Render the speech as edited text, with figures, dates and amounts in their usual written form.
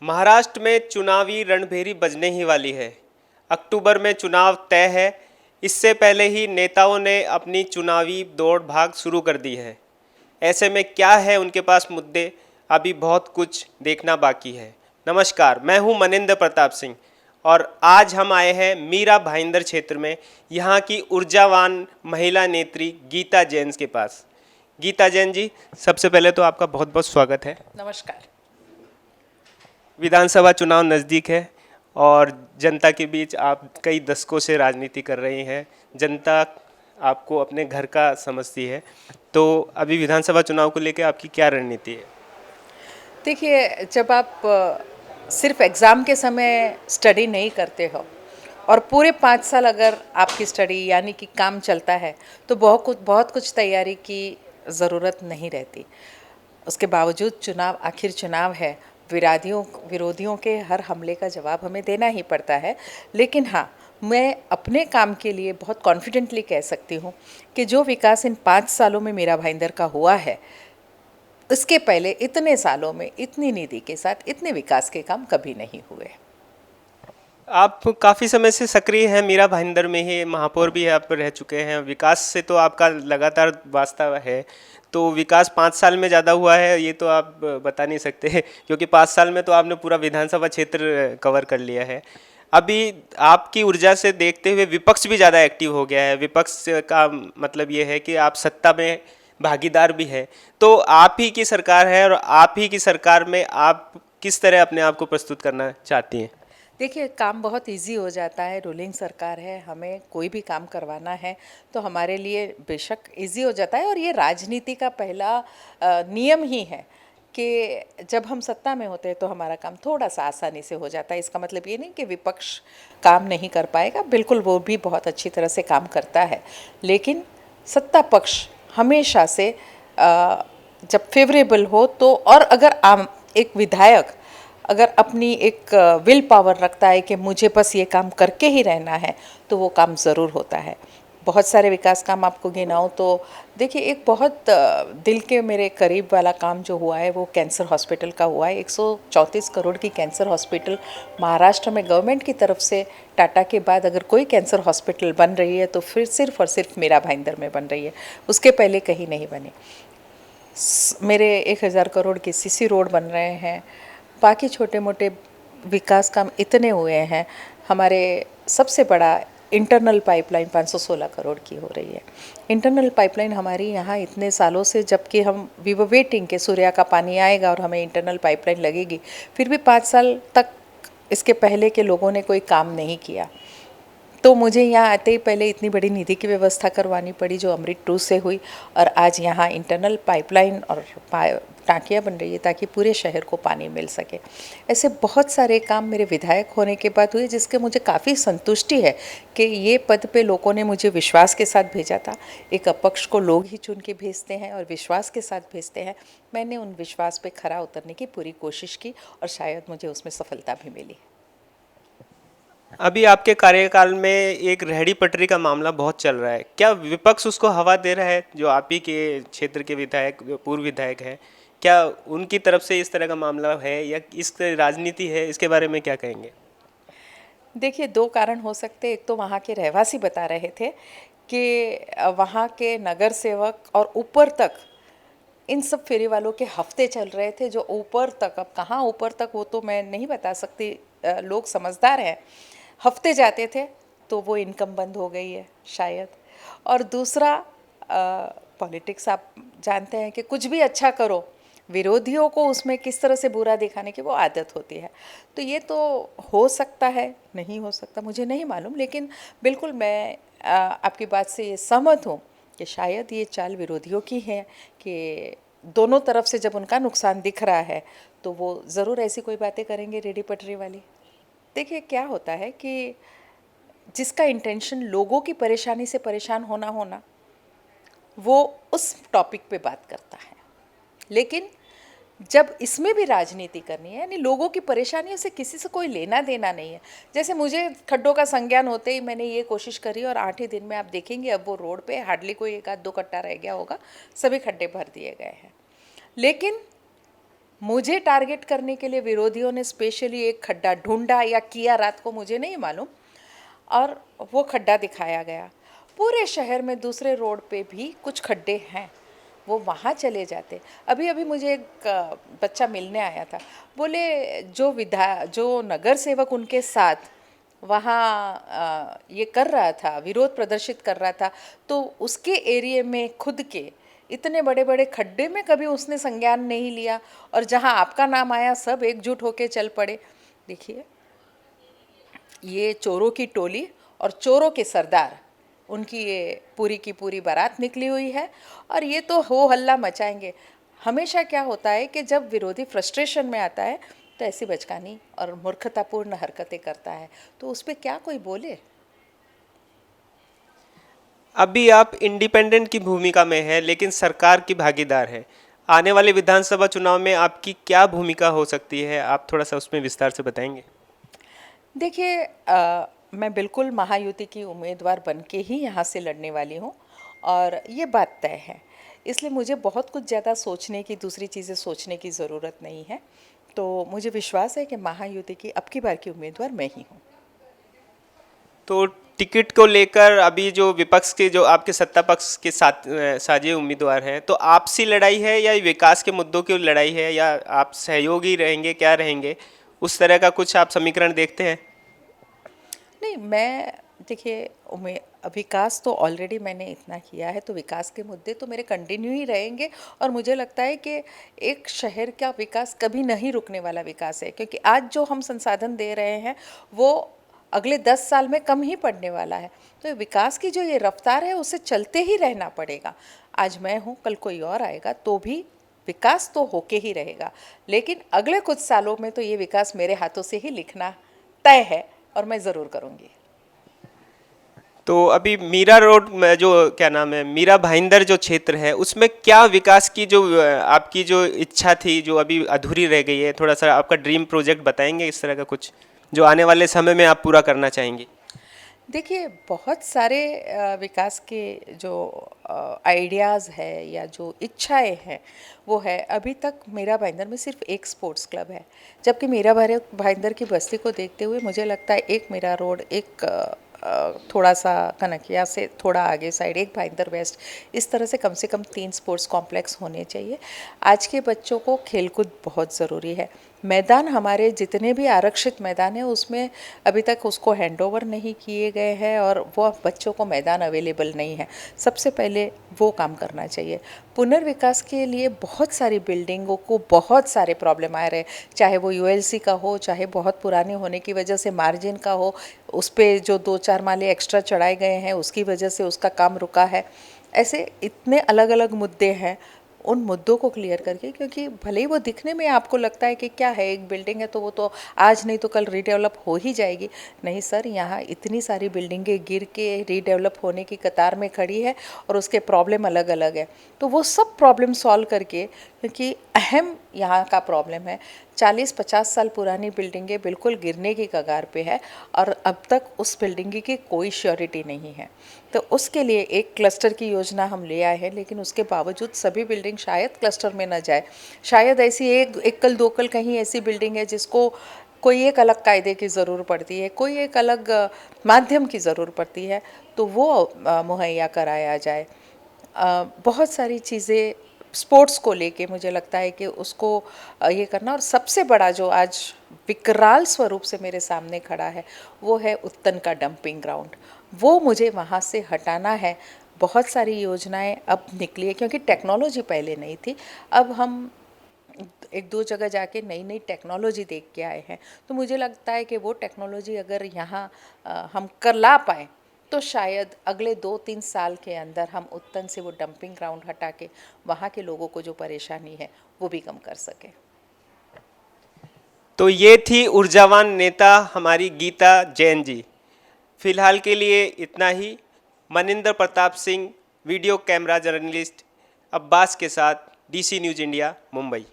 महाराष्ट्र में चुनावी रणभेरी बजने ही वाली है। अक्टूबर में चुनाव तय है। इससे पहले ही नेताओं ने अपनी चुनावी दौड़ भाग शुरू कर दी है। ऐसे में क्या है उनके पास मुद्दे, अभी बहुत कुछ देखना बाकी है। नमस्कार, मैं हूं मनिंदर प्रताप सिंह और आज हम आए हैं मीरा भाईंदर क्षेत्र में, यहाँ की ऊर्जावान महिला नेत्री गीता जैन के पास। गीता जैन जी, सबसे पहले तो आपका बहुत बहुत स्वागत है। नमस्कार। विधानसभा चुनाव नज़दीक है और जनता के बीच आप कई दशकों से राजनीति कर रही हैं। जनता आपको अपने घर का समझती है, तो अभी विधानसभा चुनाव को लेकर आपकी क्या रणनीति है? देखिए, जब आप सिर्फ एग्ज़ाम के समय स्टडी नहीं करते हो और पूरे 5 साल अगर आपकी स्टडी यानी कि काम चलता है तो बहुत कुछ तैयारी की ज़रूरत नहीं रहती। उसके बावजूद चुनाव आखिर चुनाव है, विरोधियों के हर हमले का जवाब हमें देना ही पड़ता है। लेकिन हाँ, मैं अपने काम के लिए बहुत कॉन्फिडेंटली कह सकती हूँ कि जो विकास इन 5 सालों में मीरा भाईंदर का हुआ है, इसके पहले इतने सालों में इतनी निधि के साथ इतने विकास के काम कभी नहीं हुए। आप काफ़ी समय से सक्रिय हैं मीरा भाईंदर में ही, महापौर भी आप रह चुके हैं। विकास से तो आपका लगातार वास्ता है, तो विकास 5 साल में ज़्यादा हुआ है ये तो आप बता नहीं सकते क्योंकि 5 साल में तो आपने पूरा विधानसभा क्षेत्र कवर कर लिया है। अभी आपकी ऊर्जा से देखते हुए विपक्ष भी ज़्यादा एक्टिव हो गया है। विपक्ष का मतलब ये है कि आप सत्ता में भागीदार भी है, तो आप ही की सरकार है और आप ही की सरकार में आप किस तरह अपने आप को प्रस्तुत करना चाहती हैं? देखिए, काम बहुत इजी हो जाता है, रूलिंग सरकार है, हमें कोई भी काम करवाना है तो हमारे लिए बेशक इजी हो जाता है। और ये राजनीति का पहला नियम ही है कि जब हम सत्ता में होते हैं तो हमारा काम थोड़ा सा आसानी से हो जाता है। इसका मतलब ये नहीं कि विपक्ष काम नहीं कर पाएगा, बिल्कुल वो भी बहुत अच्छी तरह से काम करता है। लेकिन सत्ता पक्ष हमेशा से जब फेवरेबल हो तो, और अगर आम एक विधायक अगर अपनी एक विल पावर रखता है कि मुझे बस ये काम करके ही रहना है, तो वो काम ज़रूर होता है। बहुत सारे विकास काम आपको गिनाऊँ तो देखिए, एक बहुत दिल के मेरे करीब वाला काम जो हुआ है वो कैंसर हॉस्पिटल का हुआ है। 134 करोड़ की कैंसर हॉस्पिटल महाराष्ट्र में गवर्नमेंट की तरफ से टाटा के बाद अगर कोई कैंसर हॉस्पिटल बन रही है तो फिर सिर्फ और सिर्फ मीरा भाईंदर में बन रही है, उसके पहले कहीं नहीं बनी। मेरे 1000 करोड़ के सीसी रोड बन रहे हैं, बाकी छोटे मोटे विकास काम इतने हुए हैं। हमारे सबसे बड़ा इंटरनल पाइपलाइन 516 करोड़ की हो रही है। इंटरनल पाइपलाइन हमारी यहाँ इतने सालों से, जबकि हम वी वर वेटिंग कि सूर्या का पानी आएगा और हमें इंटरनल पाइपलाइन लगेगी, फिर भी 5 साल तक इसके पहले के लोगों ने कोई काम नहीं किया। तो मुझे यहाँ आते ही पहले इतनी बड़ी निधि की व्यवस्था करवानी पड़ी जो अमृत 2 से हुई, और आज यहाँ इंटरनल पाइपलाइन और टांकियाँ बन रही है ताकि पूरे शहर को पानी मिल सके। ऐसे बहुत सारे काम मेरे विधायक होने के बाद हुए जिसके मुझे काफ़ी संतुष्टि है कि ये पद पे लोगों ने मुझे विश्वास के साथ भेजा था। एक अपक्ष को लोग ही चुन के भेजते हैं और विश्वास के साथ भेजते हैं। मैंने उन विश्वास पे खरा उतरने की पूरी कोशिश की और शायद मुझे उसमें सफलता भी मिली। अभी आपके कार्यकाल में एक रेहड़ी पटरी का मामला बहुत चल रहा है, क्या विपक्ष उसको हवा दे रहा है? जो आप ही के क्षेत्र के विधायक, पूर्व विधायक हैं, क्या उनकी तरफ से इस तरह का मामला है या इस राजनीति है? इसके बारे में क्या कहेंगे? देखिए, 2 कारण हो सकते हैं। एक तो वहाँ के रहवासी बता रहे थे कि वहाँ के नगर सेवक और ऊपर तक इन सब फेरी वालों के हफ्ते चल रहे थे, जो ऊपर तक, अब कहाँ ऊपर तक वो तो मैं नहीं बता सकती, लोग समझदार हैं, हफ्ते जाते थे तो वो इनकम बंद हो गई है शायद। और दूसरा, पॉलिटिक्स आप जानते हैं कि कुछ भी अच्छा करो, विरोधियों को उसमें किस तरह से बुरा दिखाने की वो आदत होती है। तो ये तो हो सकता है, नहीं हो सकता मुझे नहीं मालूम, लेकिन बिल्कुल मैं आपकी बात से ये सहमत हूँ कि शायद ये चाल विरोधियों की है कि दोनों तरफ से जब उनका नुकसान दिख रहा है तो वो ज़रूर ऐसी कोई बातें करेंगे रेडी पटरी वाली। देखिए, क्या होता है कि जिसका इंटेंशन लोगों की परेशानी से परेशान होना वो उस टॉपिक पे बात करता है। लेकिन जब इसमें भी राजनीति करनी है, यानी लोगों की परेशानियों से किसी से कोई लेना देना नहीं है। जैसे मुझे खड्डों का संज्ञान होते ही मैंने ये कोशिश करी और 8 ही दिन में आप देखेंगे अब वो रोड पे हार्डली कोई 1 आध 2 कट्टा रह गया होगा, सभी खड्डे भर दिए गए हैं। लेकिन मुझे टारगेट करने के लिए विरोधियों ने स्पेशली एक खड्डा ढूंढा या किया रात को, मुझे नहीं मालूम, और वो खड्डा दिखाया गया। पूरे शहर में दूसरे रोड पे भी कुछ खड्डे हैं, वो वहाँ चले जाते। अभी अभी मुझे एक बच्चा मिलने आया था, बोले जो नगर सेवक उनके साथ वहाँ ये कर रहा था, विरोध प्रदर्शित कर रहा था, तो उसके एरिया में खुद के इतने बड़े बड़े खड्डे में कभी उसने संज्ञान नहीं लिया, और जहाँ आपका नाम आया सब एकजुट होके चल पड़े। देखिए, ये चोरों की टोली और चोरों के सरदार, उनकी ये पूरी की पूरी बारात निकली हुई है, और ये तो हो हल्ला मचाएंगे। हमेशा क्या होता है कि जब विरोधी फ्रस्ट्रेशन में आता है तो ऐसी बचकानी और मूर्खतापूर्ण हरकतें करता है, तो उस पर क्या कोई बोले। अभी आप इंडिपेंडेंट की भूमिका में हैं, लेकिन सरकार की भागीदार हैं। आने वाले विधानसभा चुनाव में आपकी क्या भूमिका हो सकती है, आप थोड़ा सा उसमें विस्तार से बताएंगे? देखिए, मैं बिल्कुल महायुति की उम्मीदवार बन के ही यहाँ से लड़ने वाली हूँ, और ये बात तय है। इसलिए मुझे बहुत कुछ ज़्यादा सोचने की, दूसरी चीज़ें सोचने की ज़रूरत नहीं है। तो मुझे विश्वास है कि महायुति की अब की बार की उम्मीदवार मैं ही हूँ। तो टिकट को लेकर अभी जो विपक्ष के, जो आपके सत्ता पक्ष के साथ साझे उम्मीदवार हैं, तो आपसी लड़ाई है या विकास के मुद्दों की लड़ाई है, या आप सहयोगी रहेंगे, क्या रहेंगे, उस तरह का कुछ आप समीकरण देखते हैं? नहीं, मैं देखिए, विकास तो ऑलरेडी मैंने इतना किया है, तो विकास के मुद्दे तो मेरे कंटिन्यू ही रहेंगे। और मुझे लगता है कि एक शहर का विकास कभी नहीं रुकने वाला विकास है, क्योंकि आज जो हम संसाधन दे रहे हैं वो अगले 10 साल में कम ही पड़ने वाला है। तो विकास की जो ये रफ्तार है उसे चलते ही रहना पड़ेगा। आज मैं हूँ, कल कोई और आएगा, तो भी विकास तो होके ही रहेगा। लेकिन अगले कुछ सालों में तो ये विकास मेरे हाथों से ही लिखना तय है, और मैं ज़रूर करूँगी। तो अभी मीरा रोड में जो, क्या नाम है, मीरा भाईंदर जो क्षेत्र है, उसमें क्या विकास की जो आपकी जो इच्छा थी, जो अभी अधूरी रह गई है, थोड़ा सा आपका ड्रीम प्रोजेक्ट बताएंगे, इस तरह का कुछ जो आने वाले समय में आप पूरा करना चाहेंगे? देखिए, बहुत सारे विकास के जो आइडियाज़ है या जो इच्छाएं हैं वो है। अभी तक मीरा भाईंदर में सिर्फ एक स्पोर्ट्स क्लब है, जबकि मीरा भाईंदर की बस्ती को देखते हुए मुझे लगता है एक मीरा रोड, एक थोड़ा सा कनकिया से थोड़ा आगे साइड एक भाईंदर वेस्ट, इस तरह से कम 3 स्पोर्ट्स कॉम्प्लेक्स होने चाहिए। आज के बच्चों को खेलकूद बहुत ज़रूरी है। मैदान, हमारे जितने भी आरक्षित मैदान हैं उसमें अभी तक उसको हैंडओवर नहीं किए गए हैं, और वो बच्चों को मैदान अवेलेबल नहीं है। सबसे पहले वो काम करना चाहिए। पुनर्विकास के लिए बहुत सारी बिल्डिंगों को बहुत सारे प्रॉब्लम आ रहे हैं, चाहे वो यूएलसी का हो, चाहे बहुत पुराने होने की वजह से मार्जिन का हो, उस पर जो 2-4 माले एक्स्ट्रा चढ़ाए गए हैं उसकी वजह से उसका काम रुका है। ऐसे इतने अलग अलग मुद्दे हैं, उन मुद्दों को क्लियर करके, क्योंकि भले ही वो दिखने में आपको लगता है कि क्या है, एक बिल्डिंग है तो वो तो आज नहीं तो कल रीडेवलप हो ही जाएगी। नहीं सर, यहाँ इतनी सारी बिल्डिंगें गिर के रीडेवलप होने की कतार में खड़ी है, और उसके प्रॉब्लम अलग अलग है। तो वो सब प्रॉब्लम सॉल्व करके, क्योंकि अहम यहाँ का प्रॉब्लम है 40-50 साल पुरानी बिल्डिंगें बिल्कुल गिरने की कगार पे है, और अब तक उस बिल्डिंग की कोई श्योरिटी नहीं है। तो उसके लिए एक क्लस्टर की योजना हम ले आए हैं, लेकिन उसके बावजूद सभी बिल्डिंग शायद क्लस्टर में न जाए। शायद ऐसी एक कल दो कल कहीं ऐसी बिल्डिंग है जिसको कोई एक अलग कायदे की ज़रूर पड़ती है, कोई एक अलग माध्यम की ज़रूर पड़ती है, तो वो मुहैया कराया जाए। बहुत सारी चीज़ें स्पोर्ट्स को लेके मुझे लगता है कि उसको ये करना। और सबसे बड़ा जो आज विकराल स्वरूप से मेरे सामने खड़ा है वो है उत्तन का डंपिंग ग्राउंड। वो मुझे वहाँ से हटाना है। बहुत सारी योजनाएं अब निकली है, क्योंकि टेक्नोलॉजी पहले नहीं थी। अब हम 1-2 जगह जाके नई नई टेक्नोलॉजी देख के आए हैं, तो मुझे लगता है कि वो टेक्नोलॉजी अगर यहाँ हम कर ला पाए तो शायद अगले 2-3 साल के अंदर हम उत्तन से वो डंपिंग ग्राउंड हटा के वहाँ के लोगों को जो परेशानी है वो भी कम कर सकें। तो ये थी ऊर्जावान नेता हमारी गीता जैन जी। फिलहाल के लिए इतना ही। Maninder Pratap Singh, video camera journalist, Abbas के साथ, DC न्यूज़ इंडिया, मुंबई।